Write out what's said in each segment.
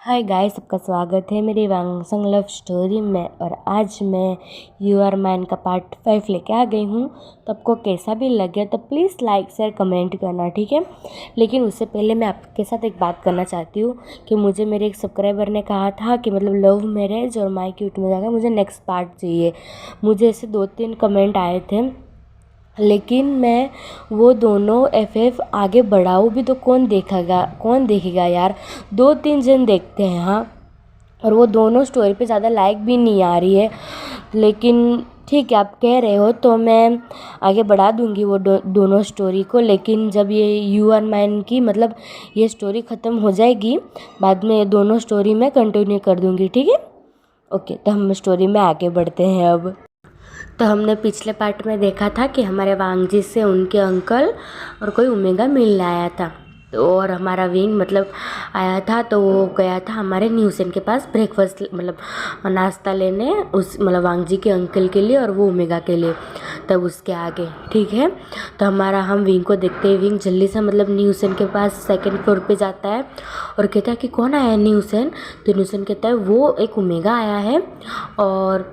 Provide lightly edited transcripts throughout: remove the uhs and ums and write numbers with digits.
Hi guys, सबका स्वागत है मेरी वांगसंग लव स्टोरी में। और आज मैं यू आर माइन का पार्ट 5 लेके आ गई हूँ। तो आपको कैसा भी लगे तो प्लीज़ लाइक शेयर कमेंट करना, ठीक है। लेकिन उससे पहले मैं आपके साथ एक बात करना चाहती हूँ कि मुझे मेरे एक सब्सक्राइबर ने कहा था कि मतलब लव मैरिज और माय क्यूट में जाकर मुझे नेक्स्ट पार्ट चाहिए। मुझे ऐसे 2-3 कमेंट आए थे, लेकिन मैं वो दोनों एफ आगे बढ़ाऊँ भी तो कौन देखेगा यार। 2-3 जन देखते हैं, हाँ। और वो दोनों स्टोरी पे ज़्यादा लाइक भी नहीं आ रही है, लेकिन ठीक है, आप कह रहे हो तो मैं आगे बढ़ा दूंगी वो दोनों स्टोरी को। लेकिन जब ये यू आर माइन की मतलब ये स्टोरी ख़त्म हो जाएगी, बाद में ये दोनों स्टोरी मैं कंटिन्यू कर दूंगी, ठीक है। ओके, तो हम स्टोरी में आगे बढ़ते हैं अब। तो हमने पिछले पार्ट में देखा था कि हमारे वांगजी से उनके अंकल और कोई ओमेगा मिलने आया था। तो और हमारा विंग मतलब आया था, तो वो गया था हमारे न्यूसेन के पास ब्रेकफास्ट मतलब नाश्ता लेने, उस मतलब वांगजी के अंकल के लिए और वो ओमेगा के लिए। तब उसके आगे ठीक है, तो हम विंग को देखते ही विंग जल्दी से मतलब न्यूसेन के पास सेकंड फ्लोर पे जाता है और कहता है कि कौन आया है न्यूसेन। तो न्यूसेन कहता है वो एक ओमेगा आया है और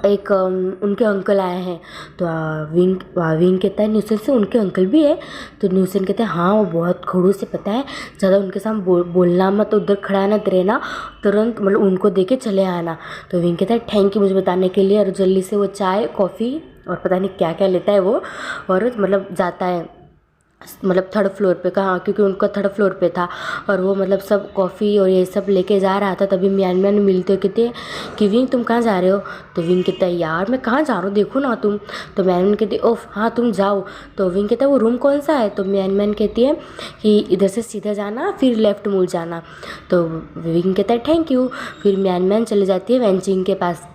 एक उनके अंकल आए हैं। तो विंग कहता है न्यूसन से उनके अंकल भी है। तो न्यूसन कहता है हाँ, वो बहुत खड़ूस से, पता है ज़्यादा उनके सामने बोलना मत, उधर खड़ा ना रहना, तुरंत मतलब उनको देके चले आना। तो विंग कहता है थैंक यू मुझे बताने के लिए, और जल्दी से वो चाय कॉफ़ी और पता नहीं क्या क्या लेता है वो, और मतलब जाता है मतलब थर्ड फ्लोर पे, कहाँ क्योंकि उनका थर्ड फ्लोर पे था। और वो मतलब सब कॉफ़ी और ये सब लेके जा रहा था, तभी म्यान मिलते कहते कि विंग तुम कहाँ जा रहे हो। तो विंग कहता है यार मैं कहाँ जा रहा हूँ, देखो ना तुम। तो म्यान कहती है ओफ हाँ तुम जाओ। तो विंग कहता है वो रूम कौन सा है। तो म्यान कहती है कि इधर से सीधा जाना फिर लेफ्ट मुड़ जाना। तो विंग कहता है थैंक यू। फिर म्यान चली जाती है वेंचिंग के पास,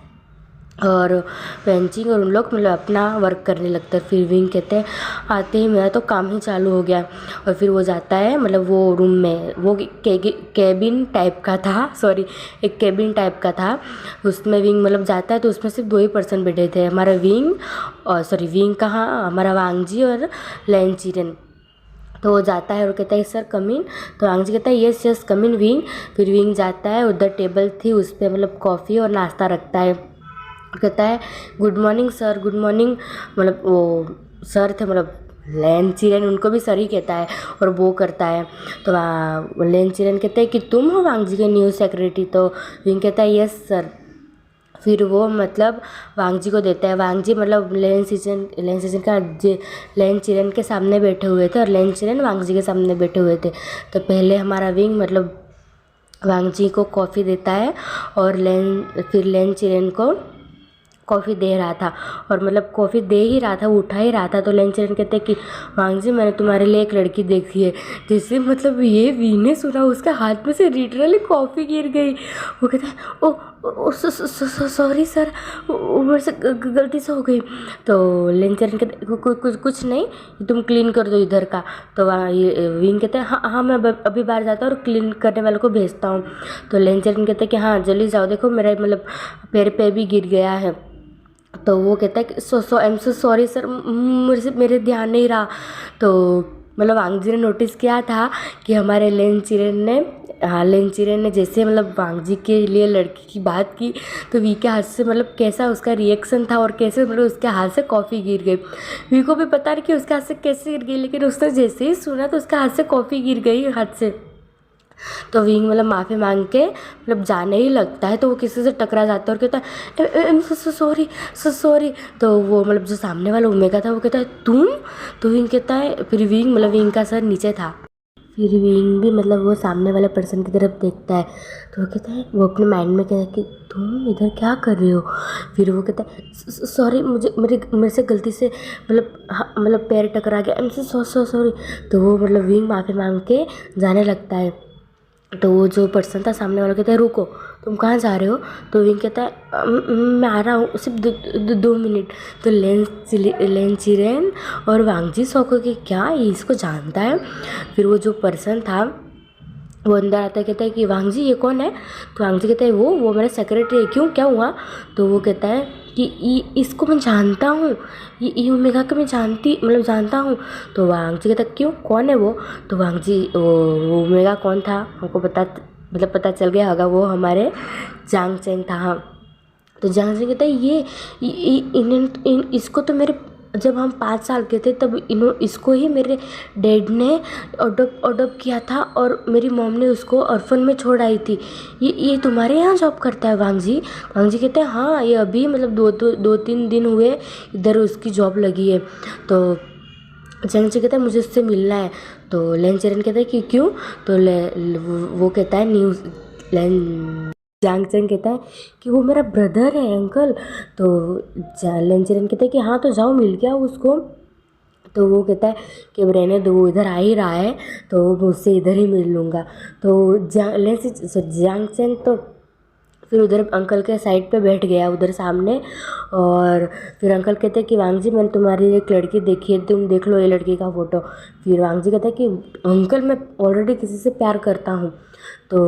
और वेंचिंग और उन लोग मतलब अपना वर्क करने लगता है। फिर विंग कहते हैं आते ही मेरा तो काम ही चालू हो गया। और फिर वो जाता है मतलब वो रूम में, वो कैबिन टाइप का था, सॉरी एक कैबिन टाइप का था, उसमें विंग मतलब जाता है। तो उसमें सिर्फ 2 ही पर्सन बैठे थे, हमारा विंग और सॉरी विंग कहाँ, हमारा वांगजी और लैनचिरन। तो वो जाता है और कहता है सर कम इन। तो वांगजी कहता है यस यस कम इन विंग। फिर विंग जाता है, उधर टेबल थी उस पर मतलब कॉफ़ी और नाश्ता रखता है। कहता है good morning sir, good morning. मतलब वो सर थे मतलब लैनचिरन, उनको भी सर ही कहता है और वो करता है। तो लैनचिरन कहते हैं कि तुम हो वांगजी के न्यू सेक्रेटरी। तो विंग कहता है यस सर। फिर वो मतलब वांगजी को देता है। वांगजी मतलब लैनचिरन के सामने बैठे हुए थे और लैनचिरन वांगजी के सामने बैठे हुए थे। तो पहले हमारा विंग मतलब वांगजी को कॉफ़ी देता है और फिर लैनचिरन को कॉफ़ी दे रहा था, और मतलब कॉफ़ी दे ही रहा था, वो उठा ही रहा था। तो लैनचिरन कहते हैं कि वांगजी मैंने तुम्हारे लिए एक लड़की देखी है। जैसे मतलब ये वी ने सुना, उसके हाथ में से लिटरली कॉफ़ी गिर गई। वो कहता है ओ सॉरी सर, वो मेरे से गलती से हो गई। तो लैनचिरन कहते कुछ नहीं, तुम क्लीन कर दो इधर का। तो ये विंग कहते हैं हाँ हाँ मैं अभी बाहर जाता हूँ और क्लीन करने वाले को भेजता हूँ। तो लैनचिरन कहते हैं कि हाँ जल्दी जाओ, देखो मेरा मतलब पैर पे भी गिर गया है। तो वो कहता है कि I am so sorry sir, मेरे ध्यान नहीं रहा। तो मतलब वांगजी ने नोटिस किया था कि हमारे लैनचिरन ने जैसे मतलब वांगजी के लिए लड़की की बात की, तो वी के हाथ से मतलब कैसा उसका रिएक्शन था और कैसे मतलब उसके हाथ से कॉफ़ी गिर गई। वी को भी पता नहीं कि उसके हाथ से कैसे गिर गई, लेकिन उसने जैसे ही सुना तो उसके हाथ से कॉफ़ी गिर गई हाथ से। तो विंग मतलब माफ़ी मांग के मतलब जाने ही लगता है, तो वो किसी से टकरा जाता है और कहता है I am so sorry so sorry. तो वो मतलब जो सामने वाला ओमेगा था वो कहता है तुम। तो विंग कहता है, फिर विंग मतलब विंग का सर नीचे था, फिर विंग भी मतलब वो सामने वाले पर्सन की तरफ देखता है। तो वो कहता है, वो अपने माइंड में कहता है कि तुम इधर क्या कर रहे हो। फिर वो कहता है सॉरी मेरे से गलती से मतलब हाँ, मतलब पैर टकरा गया, आई एम सो सॉरी। तो वो मतलब विंग माफ़ी मांग के जाने लगता है। तो वो जो पर्सन था सामने वाला कहता है रुको तुम कहाँ जा रहे हो। तो विंग कहता है मैं आ रहा हूँ सिर्फ 2 मिनट। तो लैनचिरन और वांगजी शौक हो कि क्या ये इसको जानता है। फिर वो जो पर्सन था वो अंदर आता है, कहता है कि वांगजी ये कौन है। तो वांगजी कहता है वो मेरा सेक्रेटरी है, क्यों क्या हुआ। तो वो कहता है कि इसको मैं जानता हूँ, ये ओमेगा को मैं जानता हूँ। तो वांगजी कहता है क्यों कौन है वो। तो वांगजी वो ओमेगा कौन था हमको मतलब पता चल गया होगा वो हमारे जांग चेंग था। हाँ, तो जांग चेंग कहता है इसको तो मेरे जब हम 5 साल के थे तब इसको ही मेरे डैड ने अडॉप्ट किया था और मेरी मॉम ने उसको ऑर्फन में छोड़ आई थी। ये तुम्हारे यहाँ जॉब करता है वांग जी? वांग जी कहते हैं हाँ, ये अभी मतलब 2-3 दिन हुए इधर उसकी जॉब लगी है। तो जंग कहता है मुझे उससे मिलना है। तो लेन चरण कहता है कि क्यों? तो वो कहता है न्यूज़ जांग चेंग कहता है कि वो मेरा ब्रदर है अंकल। तो लेन चरण कहता है कि हाँ तो जाओ मिल के आओ उसको। तो वो कहता है कि अब रहने दो, वो इधर आ ही रहा है तो मैं उससे इधर ही मिल लूँगा। तो जांग चेंग तो फिर उधर अंकल के साइड पे बैठ गया उधर सामने। और फिर अंकल कहते हैं कि वांग जी मैंने तुम्हारी एक लड़की देखी है, तुम देख लो ये लड़की का फ़ोटो। फिर वांग जी कहता है कि अंकल मैं ऑलरेडी किसी से प्यार करता हूँ। तो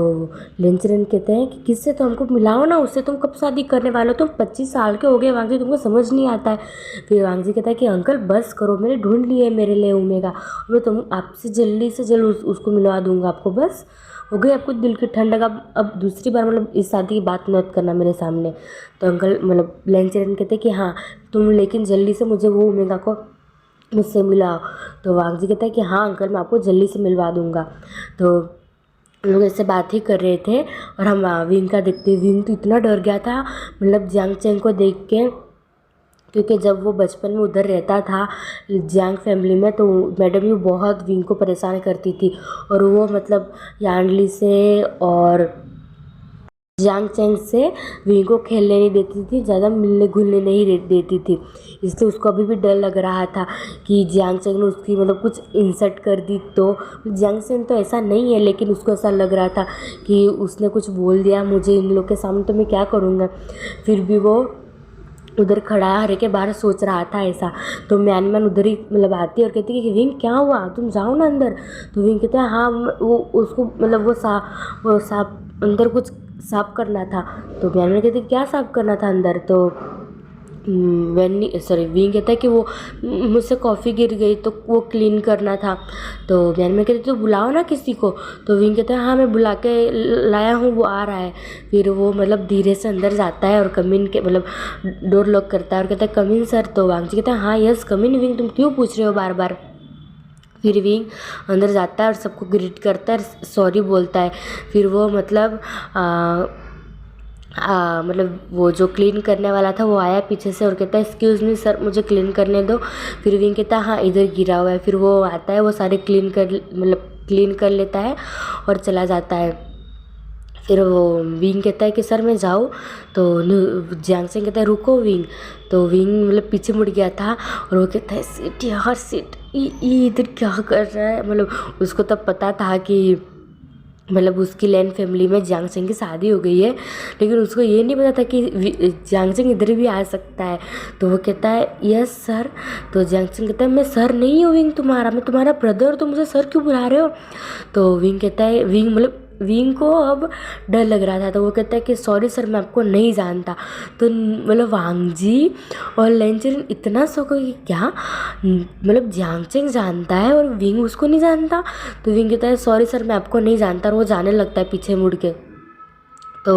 लेंचरन कहते हैं कि किससे? तो हमको मिलाओ ना उससे, तुम कब शादी करने वाले हो? तुम 25 साल के हो गए वांग जी, तुमको समझ नहीं आता है। फिर वांग जी कहता है कि अंकल बस करो, मैंने ढूंढ लिया है मेरे लिए ओमेगा, मैं तुम आपसे जल्दी से जल्द उसको मिलवा दूंगा आपको, बस हो गई आपको दिल की ठंडक। अब दूसरी बार मतलब इस शादी की बात मत करना मेरे सामने। तो अंकल मतलब लेंचरन कहते कि हाँ तुम लेकिन जल्दी से मुझे वो ओमेगा को मुझसे मिलाओ। तो वांग जी कहता है कि हाँ अंकल मैं आपको जल्दी से मिलवा दूंगा। तो हम लोग ऐसे बात ही कर रहे थे और हम विंग का देखते, विंग तो इतना डर गया था मतलब जियांग चेंग को देख के, क्योंकि जब वो बचपन में उधर रहता था जियांग फैमिली में तो मैडम यू बहुत विंग को परेशान करती थी और वो मतलब यांडली से और जियांग चेंग से विंग को खेलने नहीं देती थी, ज़्यादा मिलने घुलने नहीं देती थी। इसलिए उसको अभी भी डर लग रहा था कि जियांग चेंग ने उसकी मतलब कुछ इंसल्ट कर दी। तो जियांग चेंग तो ऐसा नहीं है, लेकिन उसको ऐसा लग रहा था कि उसने कुछ बोल दिया मुझे इन लोग के सामने तो मैं क्या करूँगा। फिर भी वो उधर खड़ा हरे के बाहर सोच रहा था ऐसा। तो मैन उधर ही मतलब आती है और कहती है कि विंग क्या हुआ, तुम जाओ ना अंदर। तो विंग कहता है हाँ वो उसको मतलब वो साफ अंदर कुछ साफ करना था। तो मैन कहती क्या साफ करना था अंदर? तो विंग कहता है कि वो मुझसे कॉफ़ी गिर गई तो वो क्लीन करना था। तो ज्ञान में कहते तो बुलाओ ना किसी को। तो विंग कहता है हाँ मैं बुला के लाया हूँ, वो आ रहा है। फिर वो मतलब धीरे से अंदर जाता है और कमिन के मतलब डोर लॉक करता है और कहता है कमिन सर। तो वांग जी कहता है हाँ यस कमिन विंग, तुम क्यों पूछ रहे हो बार बार? फिर विंग अंदर जाता है और सबको ग्रीट करता है, सॉरी बोलता है। फिर वो मतलब मतलब वो जो क्लीन करने वाला था वो आया पीछे से और कहता है एक्सक्यूज़ मी सर मुझे क्लीन करने दो। फिर विंग कहता है हाँ इधर गिरा हुआ है। फिर वो आता है, वो सारे क्लीन कर लेता है और चला जाता है। फिर वो विंग कहता है कि सर मैं जाऊँ? तो जियांग चेंग कहता है रुको विंग। तो विंग मतलब पीछे मुड़ गया था और वो कहता है सिट यार सिट, ये इधर क्या कर रहा है? मतलब उसको तब पता था कि मतलब उसकी लैंड फैमिली में जियांग चेंग की शादी हो गई है, लेकिन उसको ये नहीं पता था कि जियांग चेंग इधर भी आ सकता है। तो वो कहता है यस सर। तो जियांग चेंग कहता है मैं सर नहीं हूँ विंग तुम्हारा, मैं तुम्हारा ब्रदर, तो मुझे सर क्यों बुला रहे हो? तो विंग कहता है विंग को अब डर लग रहा था। तो वो कहता है कि सॉरी सर मैं आपको नहीं जानता। तो मतलब वांग जी और लेंचरन इतना शौक है कि क्या मतलब जियांग चेंग जानता है और विंग उसको नहीं जानता। तो विंग कहता है सॉरी सर मैं आपको नहीं जानता और वो जाने लगता है पीछे मुड़ के। तो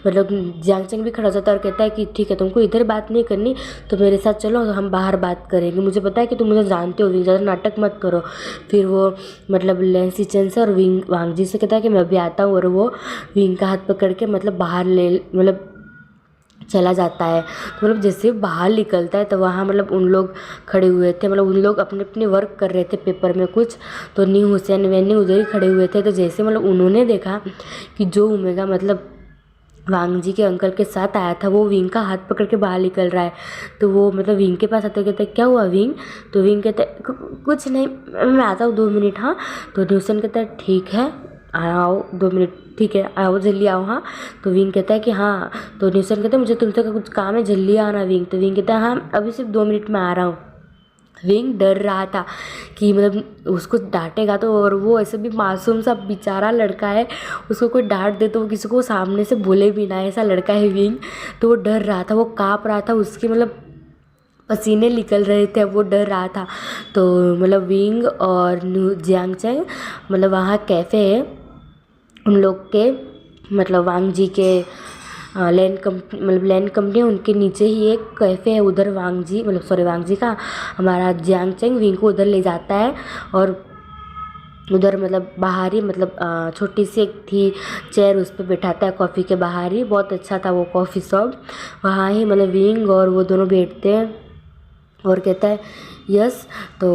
मतलब जियांग चेंग भी खड़ा हो जाता है और कहता है कि ठीक है तुमको इधर बात नहीं करनी तो मेरे साथ चलो हम बाहर बात करेंगे, मुझे पता है कि तुम मुझे जानते हो विंग, ज़्यादा नाटक मत करो। फिर वो मतलब लेंसी चेन से और विंग वांग जी से कहता है कि मैं अभी आता हूँ और वो विंग का हाथ पकड़ के मतलब बाहर ले मतलब चला जाता है। तो मतलब जैसे बाहर निकलता है तो वहाँ मतलब उन लोग खड़े हुए थे, मतलब उन लोग अपने अपने वर्क कर रहे थे पेपर में कुछ। तो न्यू हुसैन वैन उधर ही खड़े हुए थे। तो जैसे मतलब उन्होंने देखा कि जो ओमेगा मतलब वांग जी के अंकल के साथ आया था वो विंग का हाथ पकड़ के बाहर निकल रहा है। तो वो मतलब विंग के पास आते कहते क्या हुआ विंग? तो विंग कहते कुछ नहीं मैं आता हूँ 2 मिनट। हाँ। तो न्यूसन कहता है ठीक है आओ 2 मिनट, ठीक है आओ जल्दी आओ। हाँ। तो विंग कहता है कि हाँ। तो न्यूसन कहता है मुझे तुमसे का कुछ काम है जल्दी आना विंग। तो विंग कहता है हाँ अभी सिर्फ 2 मिनट में आ रहा हूँ। विंग डर रहा था कि मतलब उसको डांटेगा तो, और वो ऐसे भी मासूम सा बेचारा लड़का है, उसको कोई डांट दे तो वो किसी को सामने से बोले भी ना, ऐसा लड़का है विंग। तो वो डर रहा था, वो काँप रहा था, उसके मतलब पसीने निकल रहे थे, अब वो डर रहा था। तो मतलब विंग और जियांग चेंग मतलब वहाँ कैफ़े है उन लोग के मतलब वांग जी के लैंड कंपनी उनके नीचे ही एक कैफ़े है, उधर वांग जी मतलब सॉरी वांग जी का हमारा जियांग चैंग विंग को उधर ले जाता है। और उधर मतलब बाहर ही मतलब छोटी सी एक थी चेयर, उस पर बैठाता है कॉफ़ी के बाहर ही। बहुत अच्छा था वो कॉफ़ी शॉप, वहाँ ही मतलब विंग और वो दोनों बैठते हैं और कहता है यस। तो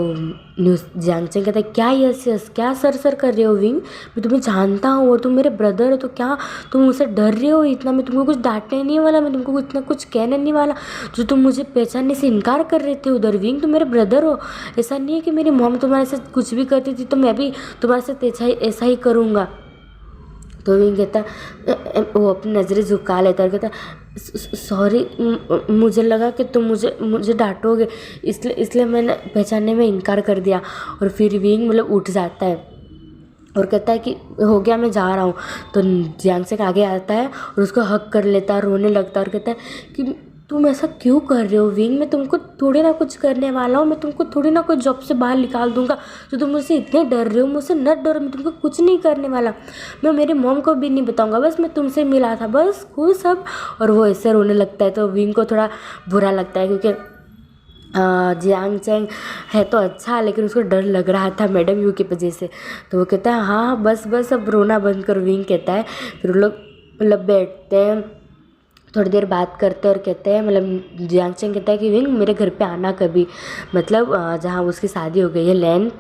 न्यूज़ जियांगचैंग कहता है क्या यस यस, क्या सर सर कर रहे हो विंग, मैं तुम्हें जानता हूँ और तुम मेरे ब्रदर हो, तो क्या तुम मुझसे डर रहे हो इतना, मैं तुमको कुछ डांटने नहीं वाला, मैं तुमको इतना कुछ कहने नहीं वाला, जो तुम मुझे पहचानने से इनकार कर रहे थे उधर। विंग तुम मेरे ब्रदर हो, ऐसा नहीं है कि मेरी मॉम तुम्हारे साथ कुछ भी करती थी तो मैं भी तुम्हारे साथ ऐसा ही करूँगा। तो विंग कहता वो अपनी नज़रें झुका लेता है, कहता सॉरी मुझे लगा कि तुम मुझे डांटोगे, इसलिए मैंने पहचानने में इनकार कर दिया। और फिर विंग मतलब उठ जाता है और कहता है कि हो गया मैं जा रहा हूँ। तो जियांगचैंग आगे आता है और उसको हक कर लेता है, रोने लगता है और कहता है कि तुम ऐसा क्यों कर रहे हो विंग, मैं तुमको थोड़ी ना कुछ करने वाला हूँ, मैं तुमको थोड़ी ना कोई जॉब से बाहर निकाल दूंगा, जो तुम मुझसे इतने डर रहे हो, मुझसे न डरो, मैं तुमको कुछ नहीं करने वाला, मैं मेरे मॉम को भी नहीं बताऊंगा, बस मैं तुमसे मिला था बस खुश सब। और वो ऐसे रोने लगता है तो विंग को थोड़ा बुरा लगता है, क्योंकि जियांगचैंग है तो अच्छा, लेकिन उसको डर लग रहा था मैडम यू की वजह से। तो वो कहता है हाँ बस बस अब रोना बंद करो, विंग कहता है। फिर वो लोग मतलब बैठते हैं, थोड़ी देर बात करते हैं और कहते हैं मतलब जियांगचैंग कहता है कि विंग मेरे घर पे आना कभी, मतलब जहाँ उसकी शादी हो गई है लैन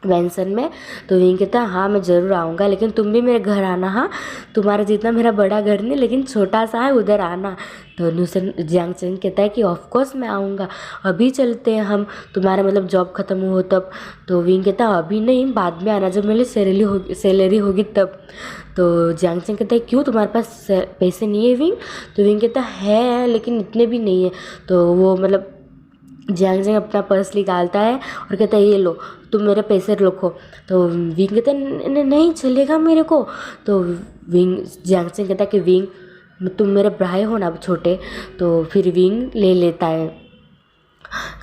वेंसन में। तो विंग कहता है हाँ मैं ज़रूर आऊँगा, लेकिन तुम भी मेरे घर आना, हाँ तुम्हारा जितना मेरा बड़ा घर नहीं लेकिन छोटा सा है, उधर आना। तो न्यूसन जियांगचैंग कहता है कि ऑफ कोर्स मैं आऊँगा, अभी चलते हैं हम, तुम्हारा मतलब जॉब ख़त्म हो तब। तो विंग कहता है अभी नहीं बाद में आना, जब मेरी सैलरी होगी तब। तो जियांगचैंग कहता है क्यों तुम्हारे पास पैसे नहीं है विंग। तो विंग कहता है लेकिन इतने भी नहीं है। तो वो मतलब जियांगचैंग अपना पर्स निकालता है और कहता है ये लो तुम मेरे पैसे रखो। तो विंग कहता है नहीं चलेगा मेरे को। तो विंग जियांगचैंग कहता है कि विंग तुम मेरे भाई हो ना छोटे। तो फिर विंग ले लेता है,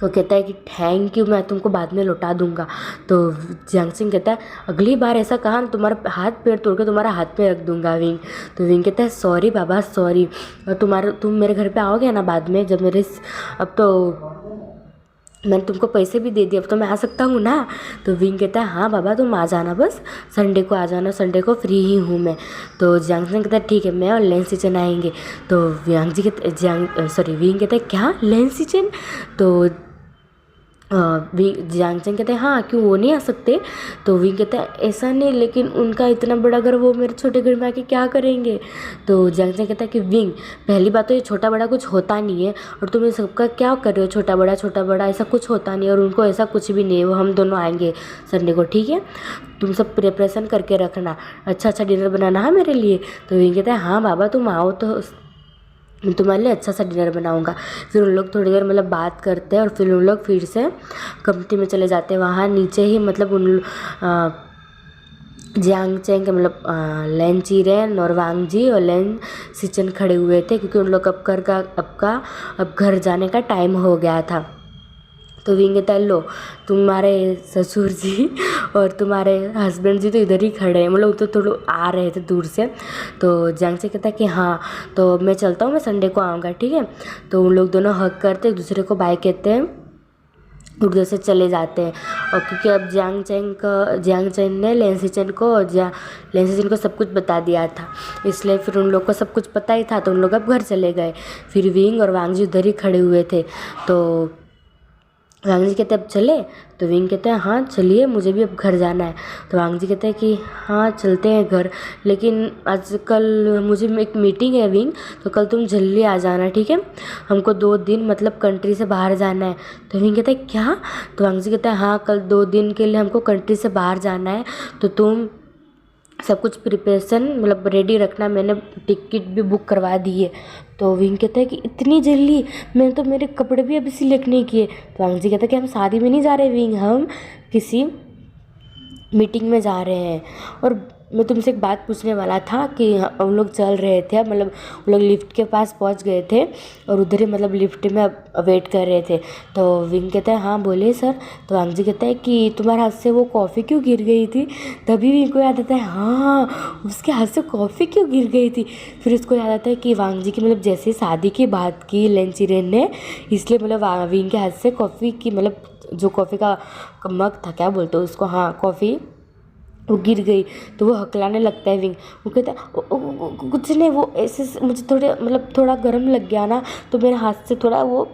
तो कहता है कि थैंक यू मैं तुमको बाद में लौटा दूंगा। तो जियांगचैंग कहता है अगली बार ऐसा कहा ना तुम्हारा हाथ पैर तोड़ के तुम्हारा हाथ पे रख दूंगा विंग। तो विंग कहता है सॉरी बाबा सॉरी, और तुम मेरे घर पे आओगे ना बाद में जब मेरे अब तो मैंने तुमको पैसे भी दे दिए, अब तो मैं आ सकता हूँ ना। तो विंग कहता है हाँ बाबा तुम आ जाना, बस संडे को आ जाना, संडे को फ्री ही हूँ मैं। तो जियांगचैंग कहता है ठीक है मैं और लैन सिचन आएंगे। तो विंग कहता है क्या लैन सिचन। तो जियांगचैंग कहते हैं हाँ क्यों वो नहीं आ सकते। तो विंग कहता है ऐसा नहीं, लेकिन उनका इतना बड़ा घर वो मेरे छोटे घर में आके क्या करेंगे। तो जियांगचैंग कहता है कि विंग पहली बात तो ये छोटा बड़ा कुछ होता नहीं है, और तुम इन सबका क्या कर रहे हो, छोटा बड़ा ऐसा कुछ होता नहीं है, और उनको ऐसा कुछ भी नहीं है, वो हम दोनों आएंगे संडे को ठीक है। तुम सब प्रिपरेशन करके रखना, अच्छा डिनर बनाना है मेरे लिए। तो विंग कहता है हाँ बाबा तुम आओ तो मैं तुम्हारे लिए अच्छा सा डिनर बनाऊंगा। फिर उन लोग थोड़ी देर मतलब बात करते हैं और फिर उन लोग फिर से कंपनी में चले जाते हैं। वहाँ नीचे ही मतलब जियांगचैंग के मतलब लैन चीरेन और वांग जी और लैन सिचन खड़े हुए थे, क्योंकि उन लोग अब घर जाने का टाइम हो गया था। तो विंग कहता है लो तुम्हारे ससुर जी और तुम्हारे हस्बैंड जी तो इधर ही खड़े हैं, मतलब तो थोड़ा आ रहे थे दूर से। तो जियांगचैंग कहता है कि हाँ तो मैं चलता हूँ, मैं संडे को आऊँगा ठीक है। तो उन लोग दोनों हक करते एक दूसरे को बाय कहते हैं, उधर से चले जाते हैं। और क्योंकि अब जियांगचैंग ने लैन सिचन को सब कुछ बता दिया था, इसलिए फिर उन लोग को सब कुछ पता ही था, तो उन लोग अब घर चले गए। फिर विंग और वांग जी उधर ही खड़े हुए थे। तो वांग जी कहते अब चले। तो विंग कहते हैं हाँ चलिए मुझे भी अब घर जाना है। तो वांग जी कहते हैं कि हाँ चलते हैं घर, लेकिन आज कल मुझे एक मीटिंग है विंग, तो कल तुम जल्दी आ जाना ठीक है, हमको 2 दिन मतलब कंट्री से बाहर जाना है। तो विंग कहता है क्या। तो वांग जी कहता है हाँ कल 2 दिन के लिए हमको कंट्री से बाहर जाना है, तो तुम सब कुछ प्रिपरेशन मतलब रेडी रखना, मैंने टिकट भी बुक करवा दी है। तो विंग कहता है कि इतनी जल्दी, मैंने तो मेरे कपड़े भी अभी सिलेक्ट नहीं किए। तो वांग जी कहता है कि हम शादी में नहीं जा रहे विंग, हम किसी मीटिंग में जा रहे हैं। और मैं तुमसे एक बात पूछने वाला था कि हम लोग चल रहे थे, मतलब हम लोग लिफ्ट के पास पहुंच गए थे और उधर ही मतलब लिफ्ट में वेट कर रहे थे। तो विंग कहता है हाँ बोलिए सर। तो वांग जी कहता है कि तुम्हारे हाथ से वो कॉफ़ी क्यों गिर गई थी। तभी विंग को याद आता है हाँ उसके हाथ से कॉफ़ी क्यों गिर गई थी। फिर उसको याद आता है कि वांग जी की मतलब जैसे शादी की बात की लेंचिरेन ने, इसलिए मतलब विंग के हाथ से कॉफ़ी की मतलब जो कॉफ़ी का मग था, क्या बोलते हो उसको, हाँ कॉफ़ी, वो गिर गई। तो वो हकलाने लगता है विंग। वो कहता है कुछ नहीं, वो ऐसे मुझे थोड़े मतलब थोड़ा गर्म लग गया ना, तो मेरे हाथ से थोड़ा वो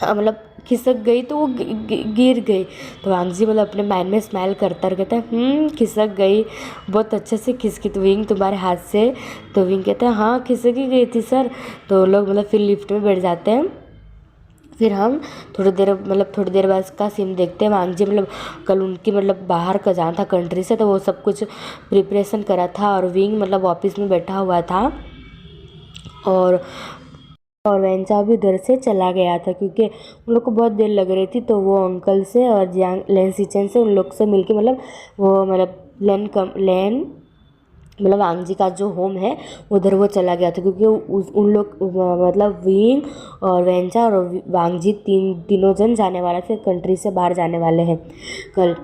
मतलब खिसक गई, तो वो गिर गई। तो वांग जी मतलब अपने माइंड में स्माइल करता और कहता है खिसक गई, बहुत अच्छे से खिसकी तो विंग तुम्हारे हाथ से। तो विंग कहता है हाँ खिसक ही गई थी सर। तो लोग मतलब फिर लिफ्ट में बैठ जाते हैं। फिर हम थोड़ी देर बाद का सीन देखते हैं। वांग जी मतलब कल उनकी मतलब बाहर का जाना था कंट्री से, तो वो सब कुछ प्रिपरेशन करा था और विंग मतलब ऑफिस में बैठा हुआ था। और वेंचा भी उधर से चला गया था क्योंकि उन लोग को बहुत देर लग रही थी। तो वो अंकल से और जियांग लेन सिचन से उन लोग से मिलके मतलब वो मतलब लेन मतलब वांग जी का जो होम है उधर वो चला गया था, क्योंकि उन लोग मतलब विंग और वेंचा और वांग जी तीनों जन जाने वाले थे, कंट्री से बाहर जाने वाले हैं कल।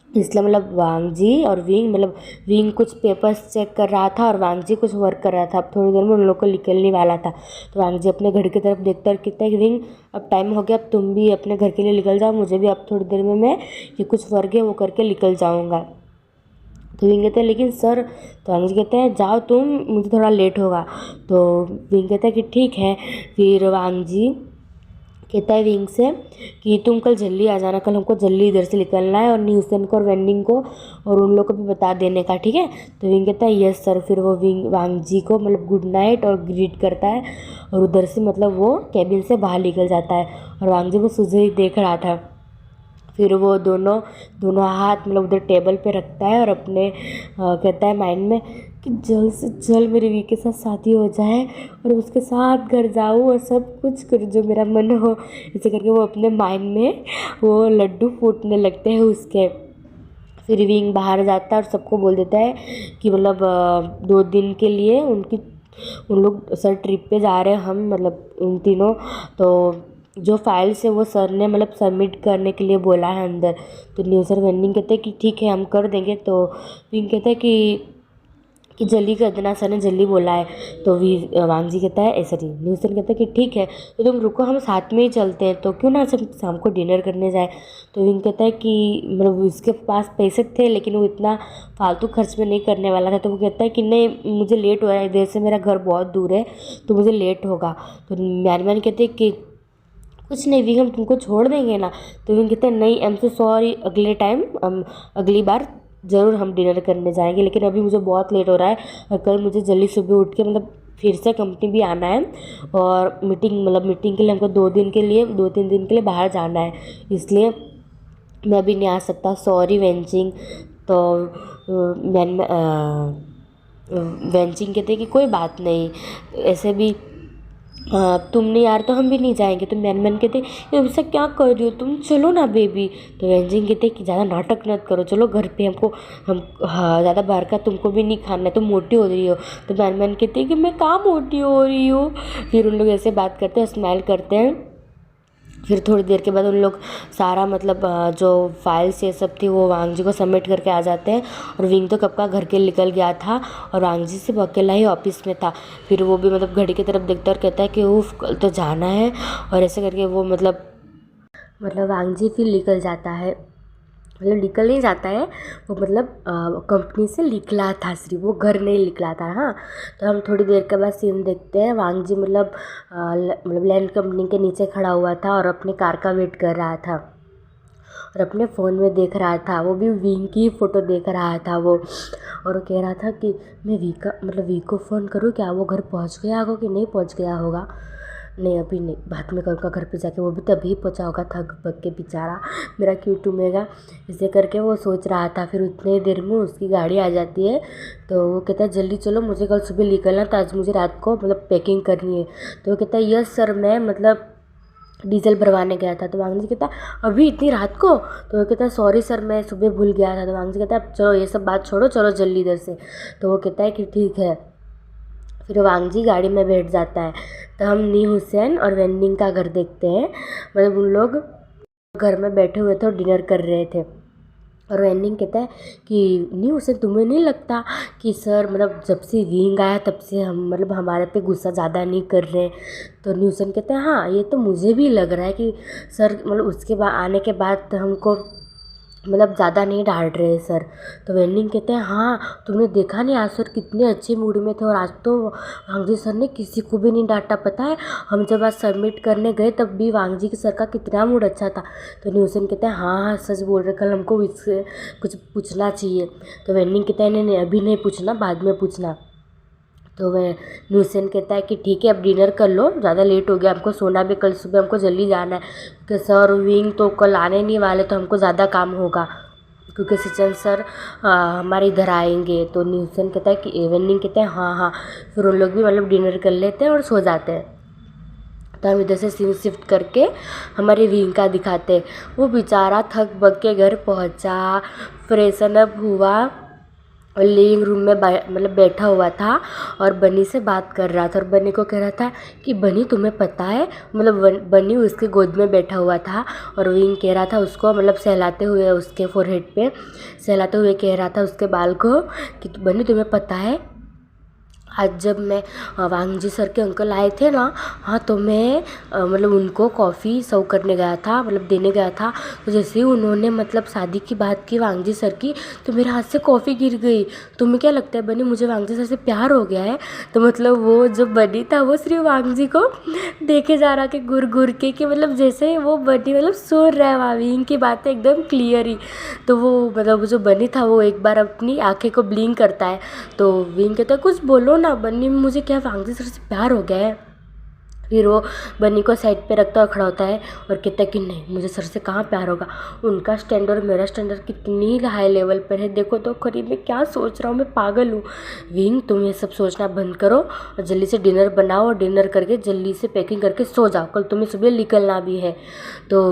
इसलिए मतलब वांग जी और विंग मतलब विंग कुछ पेपर्स चेक कर रहा था और वांग जी कुछ वर्क कर रहा था। अब थोड़ी देर में उन लोग को निकलने वाला था। तो वांग जी अपने घर की तरफ देखता और कहता है कि विंग अब टाइम हो गया, अब तुम भी अपने घर के लिए निकल जाओ, मुझे भी अब थोड़ी देर में मैं ये कुछ वर्क है वो करके निकल जाऊँगा। तो विंग कहता है लेकिन सर। तो वांग जी कहते हैं जाओ तुम, मुझे थोड़ा लेट होगा। तो विंग कहता है कि ठीक है। फिर वांग जी कहता है विंग से कि तुम कल जल्दी आ जाना, कल हमको जल्दी इधर से निकलना है और न्यूसन को और वेंडिंग को और उन लोग को भी बता देने का, ठीक है। तो विंग कहता है यस सर। फिर वो वांग जी को मतलब गुड नाइट और ग्रीट करता है और उधर से मतलब वो कैबिन से बाहर निकल जाता है। और वांग जी बस उसे ही देख रहा था। फिर वो दोनों हाथ मतलब उधर टेबल पे रखता है और अपने कहता है माइंड में कि जल्द से जल्द मेरे वी के साथ शादी हो जाए और उसके साथ घर जाऊँ और सब कुछ करूँ जो मेरा मन हो। ऐसे करके वो अपने माइंड में वो लड्डू फूटने लगते हैं उसके। फिर विंग बाहर जाता है और सबको बोल देता है कि मतलब 2 दिन के लिए उन लोग सर ट्रिप पे जा रहे हैं हम मतलब उन तीनों। तो जो फाइल्स है वो सर ने मतलब सबमिट करने के लिए बोला है अंदर। तो न्यूज़र वेंडिंग कहते हैं कि ठीक है हम कर देंगे। तो विंग कहता है कि जल्दी कर देना, सर ने जल्दी बोला है। तो वांग जी कहता है सॉरी न्यूसन कहता है कि ठीक है तो तुम रुको, हम साथ में ही चलते हैं, तो क्यों ना सब शाम को डिनर करने जाए। तो विंग कहता है कि मतलब उसके पास पैसे थे लेकिन वो इतना फालतू खर्च में नहीं करने वाला था। तो वो कहता है कि नहीं मुझे लेट हो रहा है, इधर से मेरा घर बहुत दूर है तो मुझे लेट होगा। तो मैन कहते हैं कि कुछ नहीं विंग हम तुमको छोड़ देंगे ना। तो विंग कहते हैं नहीं आई एम सो सॉरी, अगले टाइम अगली बार ज़रूर हम डिनर करने जाएंगे, लेकिन अभी मुझे बहुत लेट हो रहा है और कल मुझे जल्दी सुबह उठ के मतलब फिर से कंपनी भी आना है और मीटिंग के लिए हमको 2-3 दिन के लिए बाहर जाना है, इसलिए मैं अभी नहीं आ सकता, सॉरी वेंचिंग। तो वेंचिंग कहते हैं कि कोई बात नहीं, ऐसे भी तुम नहीं यार तो हम भी नहीं जाएंगे। तो मैन कहते ये ऐसा क्या कर रही हो तुम, चलो ना बेबी। तो वेंजिंग कहते कि ज़्यादा नाटक मत करो, चलो घर पे हम हाँ ज़्यादा बाहर का तुमको भी नहीं खाना है, तुम मोटी हो रही हो। तो मैन कहते हैं कि मैं कहाँ मोटी हो रही हूँ। फिर उन लोग ऐसे बात करते हैं, स्माइल करते हैं। फिर थोड़ी देर के बाद उन लोग सारा मतलब जो फाइल्स ये सब थी वो वांग जी को सबमिट करके आ जाते हैं। और विंग तो कब का घर के निकल गया था और वांग जी सिर्फ अकेला ही ऑफिस में था। फिर वो भी मतलब घड़ी की तरफ देखता और कहता है कि उफ कल तो जाना है। और ऐसे करके वो मतलब वांग जी फिर निकल जाता है, मतलब निकल नहीं जाता है वो मतलब कंपनी से निकला था, सिर्फ वो घर नहीं निकला था। हाँ तो हम थोड़ी देर के बाद सीन देखते हैं, वांग जी मतलब लैंड कंपनी के नीचे खड़ा हुआ था और अपने कार का वेट कर रहा था और अपने फ़ोन में देख रहा था, वो भी विंग की फ़ोटो देख रहा था वो। और वो कह रहा था कि मैं वी को फ़ोन करूँ क्या, वो घर पहुँच गया होगा कि नहीं पहुँच गया होगा। नहीं अभी नहीं, बाद में करूँगा घर पे जाके, वो भी तभी पहुँचा होगा थक बक के बेचारा, मेरा क्यों टूमेगा। इसे करके वो सोच रहा था। फिर उतने देर में उसकी गाड़ी आ जाती है। तो वो कहता है जल्दी चलो मुझे कल सुबह निकलना था, आज मुझे रात को मतलब पैकिंग करनी है। तो वो कहता है यस सर मैं मतलब डीजल भरवाने गया था। तो वांग जी कहता अभी इतनी रात को? तो वो कहता है सॉरी सर, मैं सुबह भूल गया था। तो वांग जी कहता है चलो ये सब बात छोड़ो, चलो जल्दी इधर से। तो वो कहता है कि ठीक है। फिर वांग जी गाड़ी में बैठ जाता है। तो हम नी हुसैन और वेन्निंग का घर देखते हैं। मतलब उन लोग घर में बैठे हुए थे और डिनर कर रहे थे। और वेन्निंग कहता है कि नी हुसैन तुम्हें नहीं लगता कि सर मतलब जब से विंग आया तब से हम मतलब हमारे पे गुस्सा ज़्यादा नहीं कर रहे? तो नी हुसैन कहते हैं हाँ ये तो मुझे भी लग रहा है कि सर मतलब उसके बाद आने के बाद हमको मतलब ज़्यादा नहीं डांट रहे सर। तो वेन्निंग कहते हैं हाँ तुमने देखा नहीं आज सर कितने अच्छे मूड में थे, और आज तो वांगजी सर ने किसी को भी नहीं डांटा। पता है हम जब आज सबमिट करने गए तब भी वांगजी के सर का कितना मूड अच्छा था। तो न्यूसन कहते हैं हाँ हाँ सच बोल रहे, कल हमको इससे कुछ पूछना चाहिए। तो वेन्निंग कहता है नहीं नहीं अभी नहीं पूछना, बाद में पूछना। तो वह न्यूसन कहता है कि ठीक है अब डिनर कर लो, ज़्यादा लेट हो गया, हमको सोना भी, कल सुबह हमको जल्दी जाना है क्योंकि सर विंग तो कल आने नहीं वाले, तो हमको ज़्यादा काम होगा क्योंकि सिचन सर हमारे इधर आएंगे। तो न्यूसन कहता है कि वेन्निंग कहते हैं हाँ हाँ। फिर उन लोग भी मतलब डिनर कर लेते हैं और सो जाते हैं। तो हम इधर से सीन शिफ्ट करके हमारे विंग का दिखाते हैं। वो बेचारा थक बक के घर पहुंचा, फ्रेशन अप हुआ और लिविंग रूम में मतलब बैठा हुआ था और बनी से बात कर रहा था। और बनी को कह रहा था कि बनी तुम्हें पता है, मतलब बनी उसके गोद में बैठा हुआ था और विंग कह रहा था उसको मतलब सहलाते हुए उसके फोरहेड पे सहलाते हुए कह रहा था उसके बाल को कि बनी तुम्हें पता है आज जब मैं वांगजी सर के अंकल आए थे ना, हाँ तो मैं मतलब उनको कॉफ़ी सर्व करने गया था, मतलब देने गया था। तो जैसे ही उन्होंने मतलब शादी की बात की वांगजी सर की, तो मेरे हाथ से कॉफ़ी गिर गई। तुम्हें क्या लगता है बनी मुझे वांगजी सर से प्यार हो गया है? तो मतलब वो जो बनी था वो सिर्फ वांगजी को देखे जा रहा कि घूर घूर के, कि मतलब जैसे वो बनी मतलब सुन रहा है वाविंग की बातें एकदम क्लियर ही। तो वो मतलब जो बनी था वो एक बार अपनी आंखें को ब्लिंक करता है। तो विंग कहता है कुछ बोलो ना बन्नी, मुझे क्या वांगजी सर से प्यार हो गया है? फिर वो बन्नी को साइड पे रखता और खड़ा होता है और कहता है कि नहीं मुझे सर से कहाँ प्यार होगा, उनका स्टैंडर्ड और मेरा स्टैंडर्ड कितनी हाई लेवल पर है, देखो तो करीब मैं क्या सोच रहा हूँ, मैं पागल हूँ। विंग तुम ये सब सोचना बंद करो और जल्दी से डिनर बनाओ और डिनर करके जल्दी से पैकिंग करके सो जाओ, कल तुम्हें सुबह निकलना भी है। तो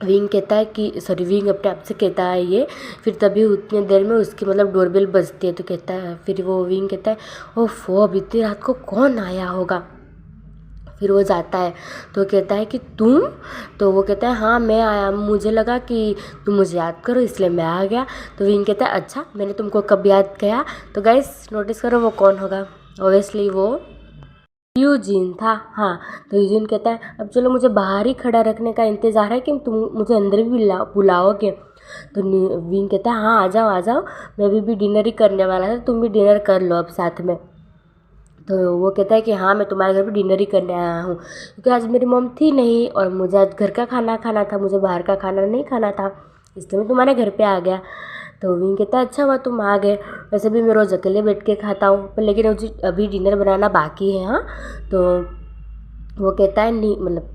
विंग कहता है कि सॉरी विंग अपने आप से कहता है ये। फिर तभी उतनी देर में उसकी मतलब डोरबेल बजती है। तो कहता है फिर वो विंग कहता है ओफो अब इतनी रात को कौन आया होगा? फिर वो जाता है तो कहता है कि तुम? तो वो कहता है हाँ मैं आया, मुझे लगा कि तुम मुझे याद करो इसलिए मैं आ गया। तो विंग कहता है अच्छा मैंने तुमको कब याद किया? तो गाइस नोटिस करो वो कौन होगा, ऑब्वियसली वो यूजिन था। हाँ तो यूजिन कहता है अब चलो मुझे बाहर ही खड़ा रखने का इंतज़ार है कि तुम मुझे अंदर भी बुलाओगे? तो विंग कहता है हाँ आ जाओ, मैं भी डिनर ही करने वाला था, तुम भी डिनर कर लो अब साथ में। तो वो कहता है कि हाँ मैं तुम्हारे घर पे डिनर ही करने आया हूँ क्योंकि आज मेरी मॉम थी नहीं और मुझे आज घर का खाना खाना था, मुझे बाहर का खाना नहीं खाना था, इसलिए मैं तुम्हारे घर पे आ गया। तो विंग कहता है अच्छा हुआ तुम आ गए, वैसे भी मैं रोज़ अकेले बैठ के खाता हूँ पर लेकिन मुझे अभी डिनर बनाना बाकी है। हाँ तो वो कहता है नहीं मतलब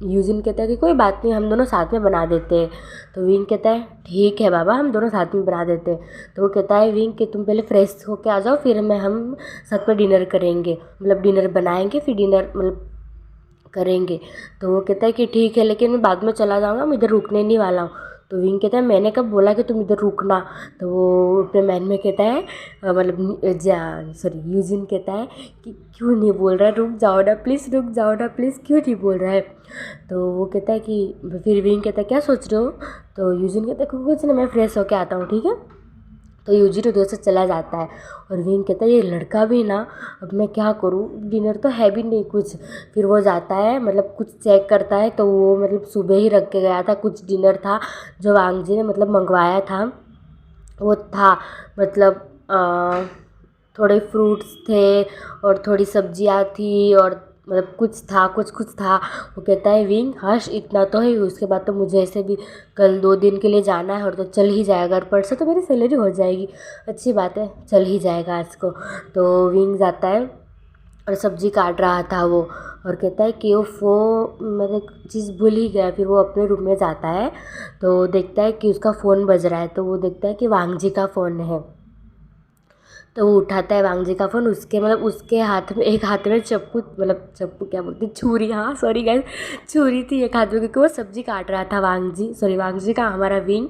यूजिन कहता है कि कोई बात नहीं हम दोनों साथ में बना देते हैं। तो विंग कहता है ठीक है बाबा हम दोनों साथ में बना देते हैं। तो वो कहता है विंग कि तुम पहले फ्रेश होके आ जाओ फिर हम साथ में डिनर करेंगे, मतलब डिनर बनाएंगे फिर डिनर मतलब करेंगे। तो वो कहता है कि ठीक है लेकिन मैं बाद में चला जाऊँगा, मैं इधर रुकने नहीं वाला हूँ। तो विंग कहता है मैंने कब बोला कि तुम इधर रुकना? तो वो अपने मैन में कहता है मतलब सॉरी यूजिन कहता है कि क्यों नहीं बोल रहा है, रुक जाओ ना प्लीज़, रुक जाओ ना प्लीज़, क्यों नहीं बोल रहा है? तो वो कहता है कि फिर विंग कहता है क्या सोच रहे हो? तो यूजिन कहता है कुछ नहीं मैं फ्रेश होके आता हूँ ठीक है। तो यूजिन उधर से चला जाता है और विंग कहता है ये लड़का भी ना, अब मैं क्या करूँ, डिनर तो है भी नहीं कुछ। फिर वो जाता है मतलब कुछ चेक करता है तो वो मतलब सुबह ही रख के गया था, कुछ डिनर था जो वांग जी ने मतलब मंगवाया था वो था मतलब थोड़े फ्रूट्स थे और थोड़ी सब्जियां थी और मतलब कुछ था। वो कहता है विंग हर्ष इतना तो है, उसके बाद तो मुझे ऐसे भी कल 2 दिन के लिए जाना है और तो चल ही जाएगा, और परसों तो मेरी सैलरी हो जाएगी, अच्छी बात है चल ही जाएगा आज को। तो विंग जाता है और सब्जी काट रहा था वो और कहता है कि वो मैंने चीज़ भूल ही गया। फिर वो अपने रूम में जाता है तो देखता है कि उसका फ़ोन बज रहा है, तो वो देखता है कि वांग जी का फ़ोन है। तो वो उठाता है वांग जी का फ़ोन, उसके हाथ में, एक हाथ में चप्पू क्या बोलते हैं, छुरी, हाँ सॉरी गाइस, छुरी थी एक हाथ में, क्योंकि वो सब्जी काट रहा था वांग जी का, हमारा विंग।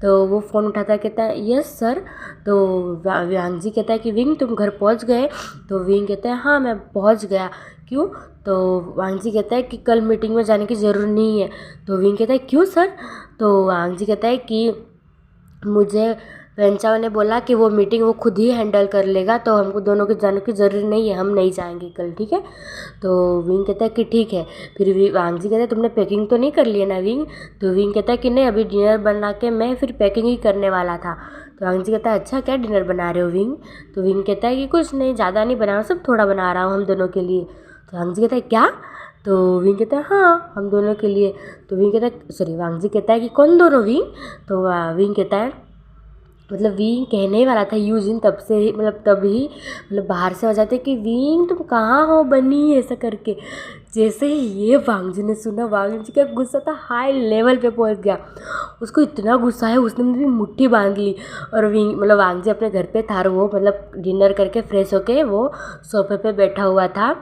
तो वो फ़ोन उठाता है, कहता है यस सर। तो वांग जी कहता है कि विंग तुम घर पहुंच गए? तो विंग कहता है हाँ मैं पहुंच गया। क्यों? तो वांग जी कहता है कि कल मीटिंग में जाने की ज़रूरत नहीं है। तो विंग कहता है क्यों सर? तो वांग जी कहता है कि मुझे वेंचाओ ने बोला कि वो मीटिंग वो खुद ही हैंडल कर लेगा, तो हमको दोनों के जाने की ज़रूरत नहीं है, हम नहीं जाएंगे कल, ठीक है। तो विंग कहता है कि ठीक है। फिर वांग जी कहता है तुमने पैकिंग तो नहीं कर लिया ना विंग? तो विंग कहता है कि नहीं, अभी डिनर बना के मैं फिर पैकिंग ही करने वाला था। तो वांग जी कहता है अच्छा क्या डिनर बना रहे हो विंग? तो विंग कहता है कि कुछ नहीं, ज़्यादा नहीं बना रहा हूँ, सब थोड़ा बना रहा हूँ हम दोनों के लिए। तो वांग जी कहता है क्या? तो विंग कहता है हाँ हम दोनों के लिए। तो विंग कहता है सॉरी, वांग जी कहता है कि कौन दोनों विंग? तो विंग कहता है, मतलब विंग कहने ही वाला था यूजिन, तब से ही तभी बाहर से आ जाते कि विंग तुम कहाँ हो बनी, ऐसा करके। जैसे ही ये वांग जी ने सुना, वांग जी का गुस्सा था हाई लेवल पे पहुंच गया। उसको इतना गुस्सा है, उसने मेरी मुट्ठी बांध ली। और वांग जी अपने घर पे था, और वो डिनर करके फ्रेश होके वो सोफे पे बैठा हुआ था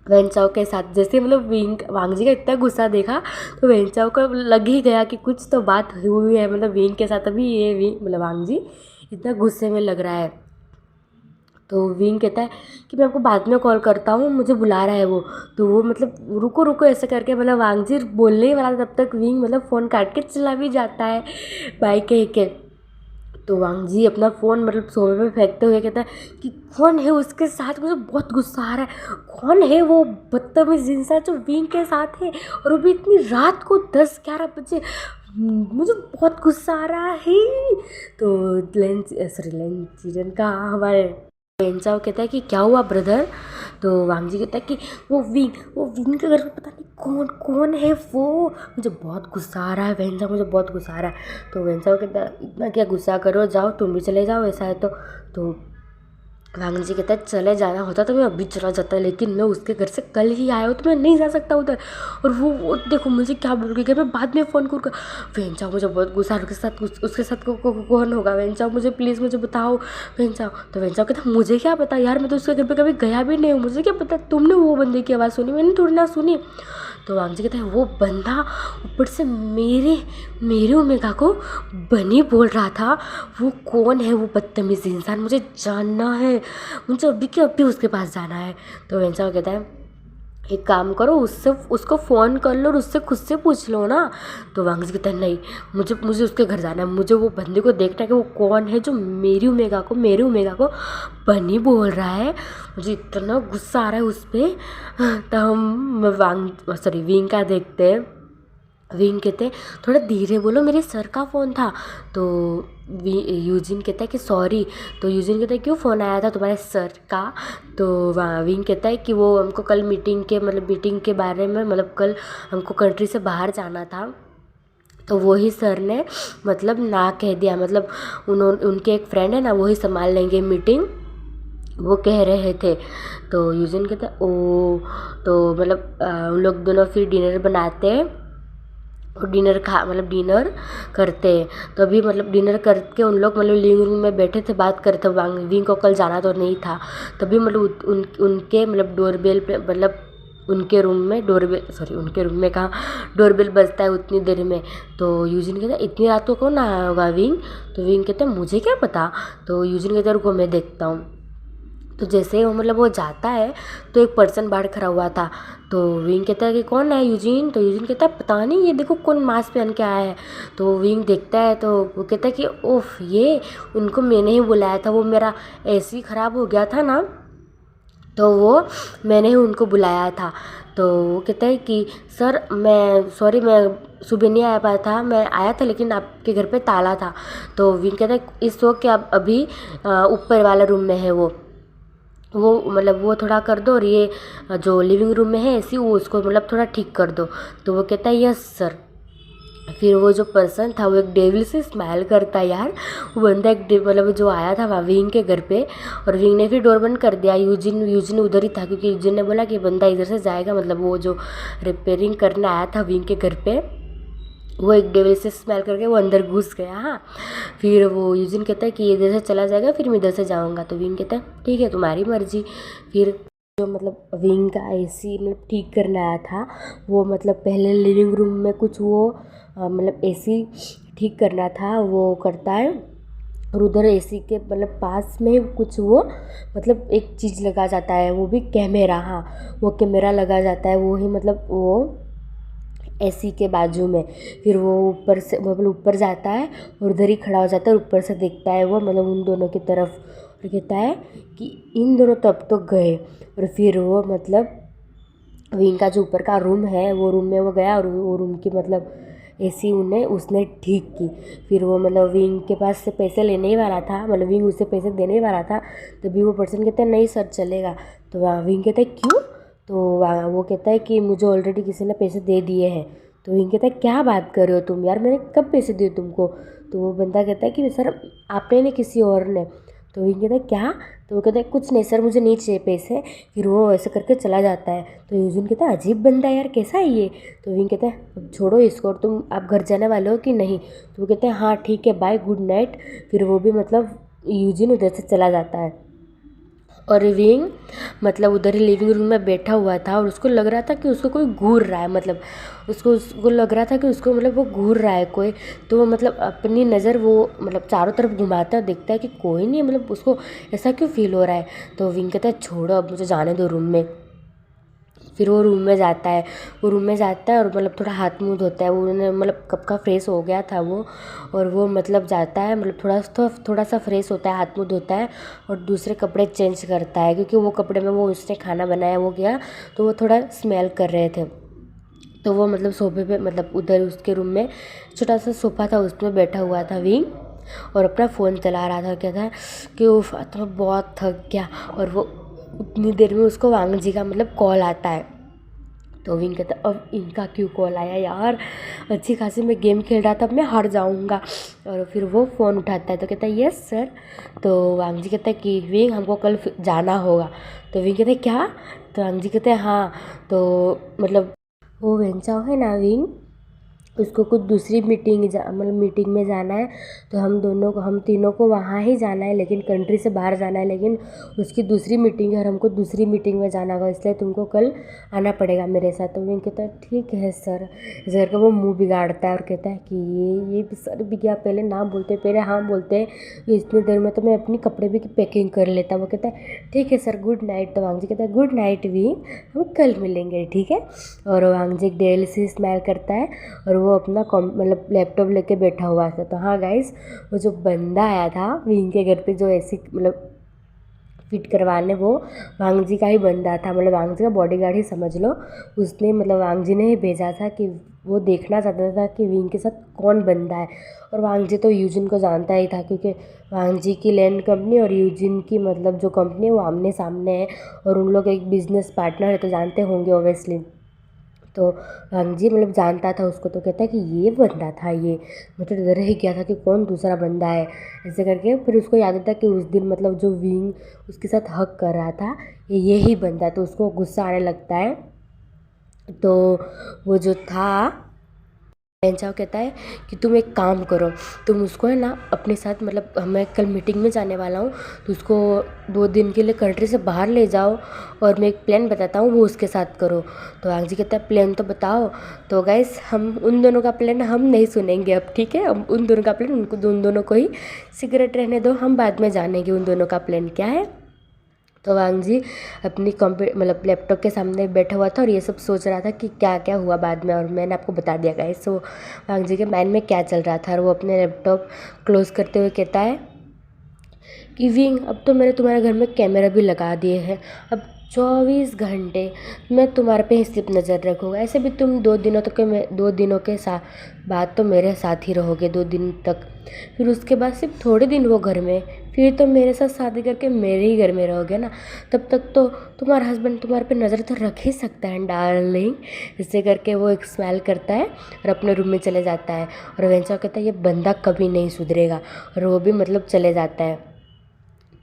वेंचाओ के साथ। जैसे वांग जी का इतना गुस्सा देखा, तो वेंचाओ को लग ही गया कि कुछ तो बात हुई है, विंग के साथ अभी ये वांग जी इतना गुस्से में लग रहा है। तो विंग कहता है कि मैं आपको बाद में कॉल करता हूँ, मुझे बुला रहा है वो। तो वो रुको रुको ऐसे करके वांग जी बोलने ही वाला, तब तक विंग फ़ोन काट के चला भी जाता है बाय कह के। तो वांग जी अपना फ़ोन सोफे पे फेंकते हुए कहता है कि कौन है उसके साथ, मुझे बहुत गुस्सा आ रहा है, कौन है वो बदतमीज़ इंसान जो विंग के साथ है, और वो भी इतनी रात को 10-11 बजे, मुझे बहुत गुस्सा आ रहा है। तो लेंचीरन का हमारे वेंचाओ कहता है कि क्या हुआ ब्रदर? तो वांग जी कहता है कि वो विंग के घर में पता नहीं कौन कौन है वो, मुझे बहुत गुस्सा आ रहा है वेंचाओ, मुझे बहुत गुस्सा आ रहा है। तो वेंचाओ कहता है इतना क्या गुस्सा करो, जाओ तुम भी चले जाओ ऐसा है तो वांग जी कहता है चले जाना होता तो मैं अभी चला जाता, लेकिन मैं उसके घर से कल ही आया हूँ, तो मैं नहीं जा सकता उधर। और वो देखो मुझे क्या बोल रही है, मैं बाद में फ़ोन करूँगा। वेंचाओ मुझे बहुत गुस्सा, उसके साथ कौन होगा? वेंचाओ मुझे प्लीज़ मुझे बताओ वेंचाओ। तो वेंचाओ कहता मुझे क्या पता यार, मैं तो उसके घर पर कभी गया भी नहीं हूँ, मुझे क्या पता, तुमने वो बंदे की आवाज़ सुनी, मैंने थोड़ी ना सुनी। तो वांग जी कहता है वो बंदा ऊपर से मेरे ओमेगा को बनी बोल रहा था, वो कौन है वो बदतमीज़ इंसान, मुझे जानना है, मुझे अभी के अभी उसके पास जाना है। तो वेंचाओ कहता है एक काम करो, उसको फ़ोन कर लो और उससे खुद से पूछ लो ना। तो वांग जी कहता है नहीं, मुझे उसके घर जाना है, मुझे वो बंदे को देखना है कि वो कौन है जो मेरे ओमेगा को बनी बोल रहा है। मुझे इतना गुस्सा आ रहा है उस पर। तो हम विंग का देखते हैं। विंग कहते हैं थोड़ा धीरे बोलो, मेरे सर का फ़ोन था। तो यूजिन कहता है कि सॉरी। तो यूजिन कहता है क्यों फ़ोन आया था तुम्हारे सर का? तो विंग कहता है कि वो हमको कल मीटिंग के बारे में कल हमको कंट्री से बाहर जाना था, तो वही सर ने ना कह दिया, उनके एक फ्रेंड है ना, वही संभाल लेंगे मीटिंग, वो कह रहे थे। तो यूजिन कहता है ओ, तो उन लोग दोनों फिर डिनर बनाते हैं और डिनर करते हैं। तो अभी डिनर करके उन लोग लिविंग रूम में बैठे थे, बात करते थे। विंग को कल जाना तो नहीं था, तभी उनके डोरबेल पे उनके रूम में कहाँ डोरबेल बजता है उतनी देर में। तो यूजिन कहता है इतनी रात को कौन आया होगा विंग? तो विंग कहता है मुझे क्या पता। तो यूजिन कहता है रुको मैं देखता हूँ। तो जैसे ही वो जाता है, तो एक पर्सन बाहर खड़ा हुआ था। तो विंग कहता है कि कौन है यूजिन? तो यूजिन कहता है पता नहीं, ये देखो कौन मास्क पहन के आया है। तो विंग देखता है, तो वो कहता है कि ओफ, ये उनको मैंने ही बुलाया था, वो मेरा ऐसे ही ख़राब हो गया था ना, तो वो मैंने ही उनको बुलाया था। तो वो कहता है कि सर मैं सुबह नहीं आ पाया था, मैं आया था लेकिन आपके घर पे ताला था। तो विंग कहता है इस वक्त आप अभी ऊपर वाला रूम में है, वो वो थोड़ा कर दो, और ये जो लिविंग रूम में है ऐसी, वो उसको थोड़ा ठीक कर दो। तो वो कहता है यस सर। फिर वो जो पर्सन था वो एक डेविल से स्माइल करता है यार। वो बंदा एक जो आया था विंग के घर पे, और विंग ने फिर डोर बंद कर दिया। यूजिन उधर ही था, क्योंकि यूजिन ने बोला कि बंदा इधर से जाएगा, वो जो रिपेयरिंग करने आया था विंग के घर पे, वो एक डेविल से स्मेल करके वो अंदर घुस गया। हाँ, फिर वो यूजिन कहता है कि ये इधर से चला जाएगा, फिर मैं इधर से जाऊँगा। तो विंग कहता है ठीक है तुम्हारी मर्जी। फिर जो मतलब विंग का एसी मतलब ठीक करने आया था, वो मतलब पहले लिविंग रूम में कुछ वो मतलब एसी ठीक करना था, वो करता है। और उधर एसी के मतलब पास में कुछ वो मतलब एक चीज़ लगा जाता है, वो भी कैमरा। हाँ, वो कैमरा लगा जाता है, वो ही मतलब वो एसी के बाजू में। फिर वो ऊपर से मतलब ऊपर जाता है और उधर ही खड़ा हो जाता है, ऊपर से देखता है वो मतलब उन दोनों की तरफ, और कहता है कि इन दोनों तब तो गए। और फिर वो मतलब विंग का जो ऊपर का रूम है, वो रूम में वो गया और वो रूम की मतलब एसी उसने ठीक की। फिर वो मतलब विंग के पास से पैसे लेने ही वाला था, मतलब विंग उससे पैसे देने ही वाला था, तभी वो पर्सन कहता है नहीं सर चलेगा। तो वहाँ विंग कहता है क्यों? तो वो कहता है कि मुझे ऑलरेडी किसी ने पैसे दे दिए हैं। तो विंग कहता है क्या बात कर रहे हो तुम यार, मैंने कब पैसे दिए तुमको? तो वो बंदा कहता है कि सर आपने नहीं, किसी और ने। तो विंग कहता है क्या? तो वो कहता है कुछ नहीं सर, मुझे नहीं चाहिए पैसे। फिर वो ऐसे करके चला जाता है। तो यूजिन कहता है अजीब बंदा है यार, कैसा है ये? तो विंग कहता है अब छोड़ो इसको, और तुम आप घर जाने वाले हो कि नहीं? तो वो कहते हैं हाँ ठीक है बाय गुड नाइट। फिर वो भी मतलब यूजिन उधर से चला जाता है। और विंग मतलब उधर ही लिविंग रूम में बैठा हुआ था, और उसको लग रहा था कि उसको कोई घूर रहा है, मतलब उसको लग रहा था कि उसको मतलब वो घूर रहा है कोई। तो वो मतलब अपनी नज़र वो मतलब चारों तरफ घुमाता देखता है कि कोई नहीं, मतलब उसको ऐसा क्यों फील हो रहा है। तो विंग कहता है छोड़ो अब मुझे जाने दो रूम में। फिर वो रूम में जाता है, वो रूम में जाता है और मतलब थोड़ा हाथ मुँह धोता है, वो मतलब कब का फ्रेश हो गया था वो। और वो मतलब जाता है मतलब थोड़ा सा फ्रेश होता है, हाथ मुँह धोता है और दूसरे कपड़े चेंज करता है, क्योंकि वो कपड़े में वो उसने खाना बनाया वो गया, तो वो थोड़ा स्मेल कर रहे थे। तो वो मतलब सोफे पे मतलब उधर उसके रूम में छोटा सा सोफ़ा था, उसमें बैठा हुआ था विंग और अपना फ़ोन चला रहा था। कहता है कि उफ आज तो मैं बहुत थक गया। और वो उतनी देर में उसको वांग जी का मतलब कॉल आता है। तो विंग कहता है अब इनका क्यों कॉल आया यार, अच्छी खासी मैं गेम खेल रहा था, अब मैं हार जाऊंगा। और फिर वो फ़ोन उठाता है तो कहता है यस सर। तो वांग जी कहता है कि विंग हमको कल जाना होगा। तो विंग कहता है क्या? तो वांग जी कहते हैं हाँ। तो मतलब वो वेंचाओ है ना विंग, उसको कुछ दूसरी मतलब मीटिंग में जाना है। तो हम तीनों को वहाँ ही जाना है, लेकिन कंट्री से बाहर जाना है, लेकिन उसकी दूसरी मीटिंग है और हमको दूसरी मीटिंग में जाना होगा, इसलिए तुमको कल आना पड़ेगा मेरे साथ। तो मैं कहता है ठीक है सर। इस करके वो मुंह बिगाड़ता है और कहता है कि ये भी सर भी क्या, पहले ना बोलते पहले हाँ बोलते, इतनी देर में तो मैं अपनी कपड़े भी पैकिंग कर लेता। वो कहता है ठीक है सर गुड नाइट। तो वांग जी कहता है गुड नाइट भी, हम कल मिलेंगे ठीक है। और वांग जी डेल से स्माइल करता है और वो अपना मतलब लैपटॉप लेके बैठा हुआ था। तो हाँ गाइस, वो जो बंदा आया था विंग के घर पे जो ऐसी मतलब फिट करवाने, वो वांग जी का ही बंदा था, मतलब वांग जी का बॉडीगार्ड ही समझ लो। उसने मतलब वांग जी ने ही भेजा था कि वो देखना चाहता था कि विंग के साथ कौन बंदा है। और वांग जी तो यूजिन को जानता ही था, क्योंकि वांग जी की लैंड कंपनी और यूजिन की मतलब जो कंपनी है वो आमने सामने है, और उन लोग एक बिजनेस पार्टनर है, तो जानते होंगे ओबियसली। तो वांग जी मतलब जानता था उसको, तो कहता है कि ये बंदा था, ये मतलब डर ही गया था कि कौन दूसरा बंदा है ऐसे करके। फिर उसको याद आता कि उस दिन मतलब जो विंग उसके साथ हक कर रहा था ये ही बंदा, तो उसको गुस्सा आने लगता है। तो वो जो था बेंचाओ कहता है कि तुम एक काम करो, तुम उसको है ना अपने साथ मतलब मैं कल मीटिंग में जाने वाला हूँ, तो उसको 2 दिन के लिए कंट्री से बाहर ले जाओ, और मैं एक प्लान बताता हूँ वो उसके साथ करो। तो आंग जी कहता है प्लान तो बताओ। तो गाइस हम उन दोनों का प्लान हम नहीं सुनेंगे अब, ठीक है? हम उन दोनों का प्लान उन दोनों को ही सिगरेट रहने दो, हम बाद में जानेंगे उन दोनों का प्लान क्या है। तो वांग जी अपनी मतलब लैपटॉप के सामने बैठा हुआ था और ये सब सोच रहा था कि क्या क्या हुआ बाद में, और मैंने आपको बता दिया गाइस। तो वांग जी के माइंड में क्या चल रहा था, और वो अपने लैपटॉप क्लोज करते हुए कहता है कि विंग अब तो मैंने तुम्हारे घर में कैमरा भी लगा दिए हैं, अब 24 घंटे मैं तुम्हारे पे ही सिर्फ नज़र रखूँगा। ऐसे भी तुम 2 दिनों के साथ बाद तो मेरे साथ ही रहोगे 2 दिन तक, फिर उसके बाद सिर्फ थोड़े दिन वो घर में, फिर तो मेरे साथ शादी करके मेरे ही घर में रहोगे ना, तब तक तो तुम्हारा हस्बैंड तुम्हारे पे नज़र तो रख ही सकता है डार्लिंग। इससे करके वो एक स्माइल करता है और अपने रूम में चले जाता है। और वेंचा कहता है ये बंदा कभी नहीं सुधरेगा, और वो भी मतलब चले जाता है।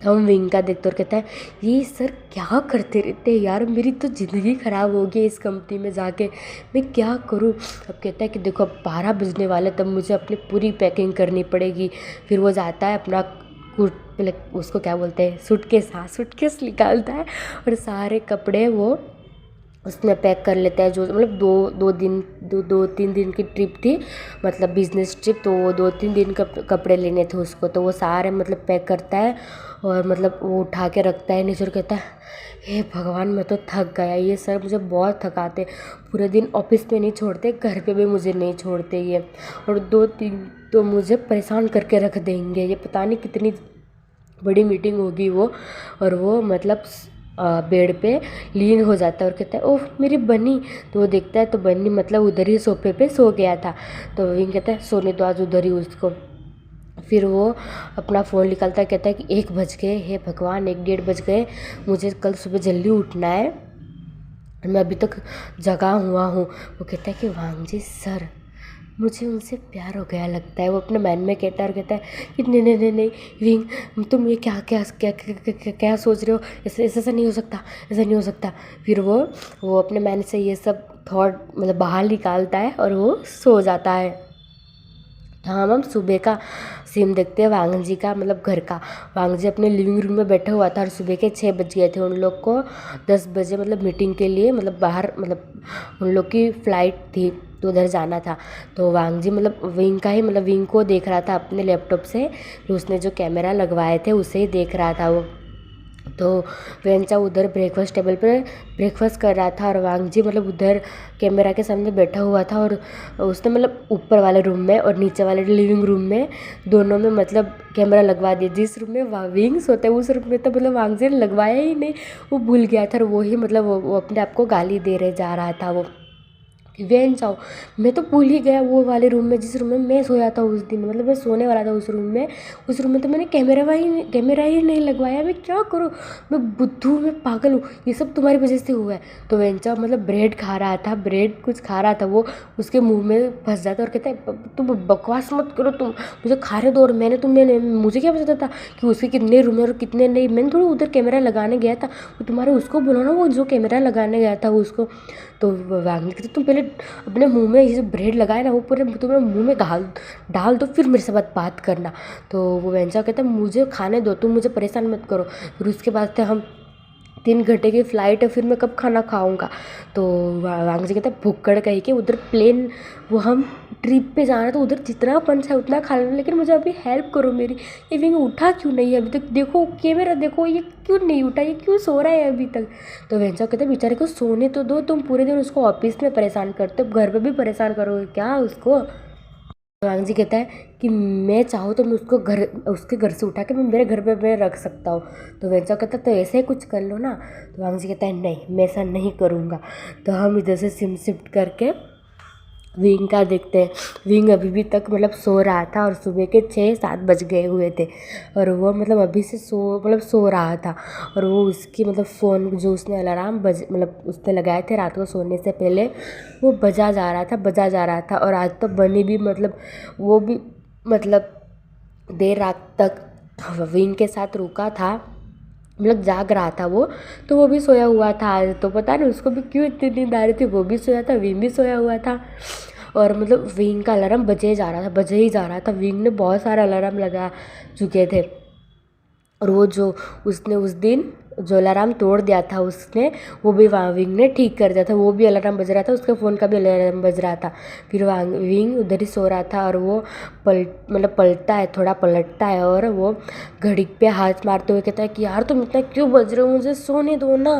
हम विंग का देखते और कहता है ये सर क्या करते रहते हैं यार, मेरी तो ज़िंदगी ख़राब हो गई इस कंपनी में जाके, मैं क्या करूँ। अब कहता है कि देखो अब 12 बजने वाले, तब मुझे अपनी पूरी पैकिंग करनी पड़ेगी। फिर वो जाता है अपना उसको क्या बोलते हैं, सूटकेस, हाँ सूटकेस निकालता है और सारे कपड़े वो उसमें पैक कर लेता है। जो मतलब दो तीन दिन की ट्रिप थी, मतलब बिजनेस ट्रिप, तो वो 2-3 दिन कपड़े लेने थे उसको, तो वो सारे मतलब पैक करता है और मतलब वो उठा के रखता है नीचे और कहता है हे भगवान मैं तो थक गया, ये सर मुझे बहुत थकाते, पूरे दिन ऑफिस में नहीं छोड़ते, घर पे भी मुझे नहीं छोड़ते ये, और 2-3 तो मुझे परेशान करके रख देंगे, ये पता नहीं कितनी बड़ी मीटिंग होगी वो। और वो मतलब बेड पे लीन हो जाता है और कहता है ओह मेरी बनी। तो वो देखता है तो बनी मतलब उधर ही सोफे पे सो गया था। तो विंग कहता है सोने दो आज उधर ही उसको। फिर वो अपना फ़ोन निकालता है, कहता है कि 1 बज गए, हे भगवान 1-1:30 बज गए, मुझे कल सुबह जल्दी उठना है, मैं अभी तक जगा हुआ हूँ। वो कहता है कि वांग जी सर मुझे उनसे प्यार हो गया लगता है। वो अपने मन में कहता है और कहता है कि नहीं नहीं नहीं नहीं विंग तुम ये क्या क्या क्या क्या, क्या, क्या, क्या सोच रहे हो, ऐसे ऐसा नहीं हो सकता, ऐसा नहीं हो सकता। फिर वो अपने मन से ये सब थॉट मतलब बाहर निकालता है और वो सो जाता है। हम सुबह का सीन देखते हैं वांग जी का, मतलब घर का। वांग जी अपने लिविंग रूम में बैठा हुआ था और सुबह के 6 बज गए थे। उन लोग को 10 बजे मतलब मीटिंग के लिए मतलब बाहर मतलब उन लोग की फ़्लाइट थी तो उधर जाना था। तो वांग जी मतलब विंग का ही मतलब विंग को देख रहा था अपने लैपटॉप से, तो उसने जो कैमरा लगवाए थे उसे ही देख रहा था वो। तो वेंचा उधर ब्रेकफास्ट टेबल पर ब्रेकफास्ट कर रहा था और वांग जी मतलब उधर कैमरा के सामने बैठा हुआ था। और उसने मतलब ऊपर वाले रूम में और नीचे वाले लिविंग रूम में दोनों में मतलब कैमरा लगवा दिया। जिस रूम में विंग सोता है उस रूम में तो मतलब वांग जी ने लगवाया ही नहीं, वो भूल गया था। और वो ही मतलब वो अपने आप को गाली दे रहे जा रहा था वो वेन जाओ, मैं तो भूल ही गया वो वाले रूम में जिस रूम में मैं सोया था उस दिन, मतलब मैं सोने वाला था उस रूम में तो मैंने कैमरा ही नहीं लगवाया, मैं क्या करूँ, मैं बुद्धू, मैं पागल हूँ, ये सब तुम्हारी वजह से हुआ है। तो वेंचा मतलब ब्रेड खा रहा था, ब्रेड कुछ खा रहा था, वो उसके मुंह में फंस जाता और कहता है तुम बकवास मत करो, तुम मुझे खाने दो। और मैंने मुझे क्या पता था कि उसके कितने रूम है और कितने नहीं, मैंने थोड़ा उधर कैमरा लगाने गया था, वो तुम्हारे उसको बोलो ना, वो जो कैमरा लगाने गया था वो उसको। तो वांगनी कहते तुम पहले अपने मुंह में ये जो ब्रेड लगाए ना वो पूरे तुम्हें मुंह में डाल दो फिर मेरे से बात करना। तो वो वेंचा कहता मुझे खाने दो, तुम मुझे परेशान मत करो। फिर उसके बाद से हम 3 घंटे की फ़्लाइट है, फिर मैं कब खाना खाऊंगा। तो वांग जी कहता भुक्कड़ कही के उधर प्लेन, वो हम ट्रिप पे जाना तो उधर जितना पंच है उतना खा लेना, लेकिन मुझे अभी हेल्प करो मेरी। ये विंग उठा क्यों नहीं है अभी तक, देखो कैमरा देखो ये क्यों नहीं उठा, ये क्यों सो रहा है अभी तक। तो वेंचा कहते बेचारे को सोने तो दो, तुम पूरे दिन उसको ऑफिस में परेशान करते हो, घर पे भी परेशान करोगे क्या उसको। वांग जी कहता है कि मैं चाहूँ तो मैं उसके घर से उठा के मैं मेरे घर पे मैं रख सकता हूँ। तो वेंचा कहता तो ऐसे ही कुछ कर लो ना। तो वांग जी कहता है नहीं मैं ऐसा नहीं करूँगा। तो हम इधर से सिम शिफ्ट करके विंग का देखते हैं। विंग अभी भी तक मतलब सो रहा था और सुबह के 6-7 बज गए हुए थे और वो मतलब अभी से सो रहा था। और वो उसकी मतलब फ़ोन जो उसने अलार्म मतलब उसने लगाए थे रात को सोने से पहले, वो बजा जा रहा था। और आज तो बनी भी मतलब वो भी मतलब देर रात तक विंग के साथ रुका था, मतलब जाग रहा था वो, तो वो भी सोया हुआ था आज। तो पता नहीं उसको भी क्यों इतनी नींद आ रही थी, वो भी सोया था, विंग भी सोया हुआ था। और मतलब विंग का अलार्म बजे ही जा रहा था। विंग ने बहुत सारे अलार्म लगा चुके थे और वो जो उसने उस दिन जो अलार्म तोड़ दिया था उसने, वो भी विंग ने ठीक कर दिया था, वो भी अलार्म बज रहा था, उसके फ़ोन का भी अलार्म बज रहा था। फिर विंग उधर ही सो रहा था और वो पलटता है, थोड़ा पलटता है और वो घड़ी पे हाथ मारते हुए कहता है कि यार तुम इतना क्यों बज रहे हो, मुझे सोने दो ना।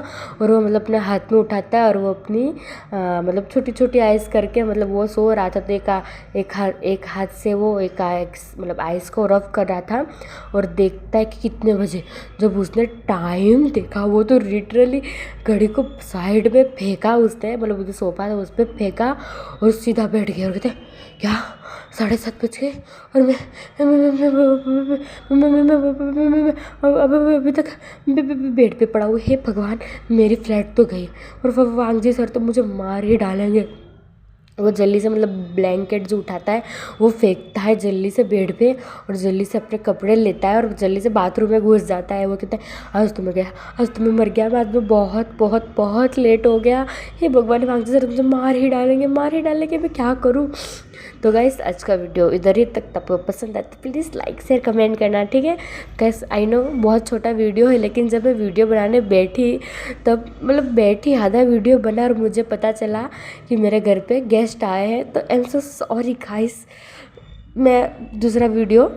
और वो मतलब अपने हाथ में उठाता है और वो अपनी मतलब छोटी छोटी आइस करके मतलब वो सो रहा था, तो एक हाथ से वो एक मतलब आइस को रफ कर रहा था और देखता है कि कितने बजे। जब उसने टाइम देखा वो तो लिटरली घड़ी को साइड में फेंका उसने, मतलब जो सोफा था उस पर फेंका और सीधा बैठ गया और कहते क्या 7:30 बज गए और मैं अभी तक बेड पे पड़ा हुआ, हे भगवान मेरी फ्लाइट तो गई और वांग जी सर तो मुझे मार ही डालेंगे। वो जल्दी से मतलब ब्लैंकेट जो उठाता है वो फेंकता है जल्दी से बेड पे और जल्दी से अपने कपड़े लेता है और जल्दी से बाथरूम में घुस जाता है। वो कहता है आज तो मैं गया, आज तो मैं मर गया, मैं आज मैं बहुत बहुत बहुत लेट हो गया, हे भगवान मांगते सर मुझे मार ही डालेंगे, मैं क्या करूँ। तो गाइस आज का वीडियो इधर ही तक, आपको पसंद आए तो प्लीज़ लाइक शेयर कमेंट करना, ठीक है। गाइस आई नो बहुत छोटा वीडियो है, लेकिन जब मैं वीडियो बनाने बैठी तब मतलब बैठी आधा वीडियो बना और मुझे पता चला कि मेरे घर पे गेस्ट आए हैं। तो I am so sorry guys, मैं दूसरा वीडियो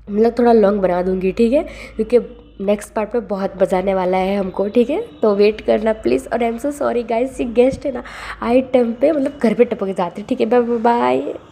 मतलब थोड़ा लॉन्ग बना दूँगी, ठीक है, क्योंकि नेक्स्ट पार्ट में बहुत बजाने वाला है हमको, ठीक है। तो वेट करना प्लीज़। और I am so sorry guys, ये गेस्ट है ना आई टाइम पे मतलब घर पे टपक जाते, ठीक है। Bye bye.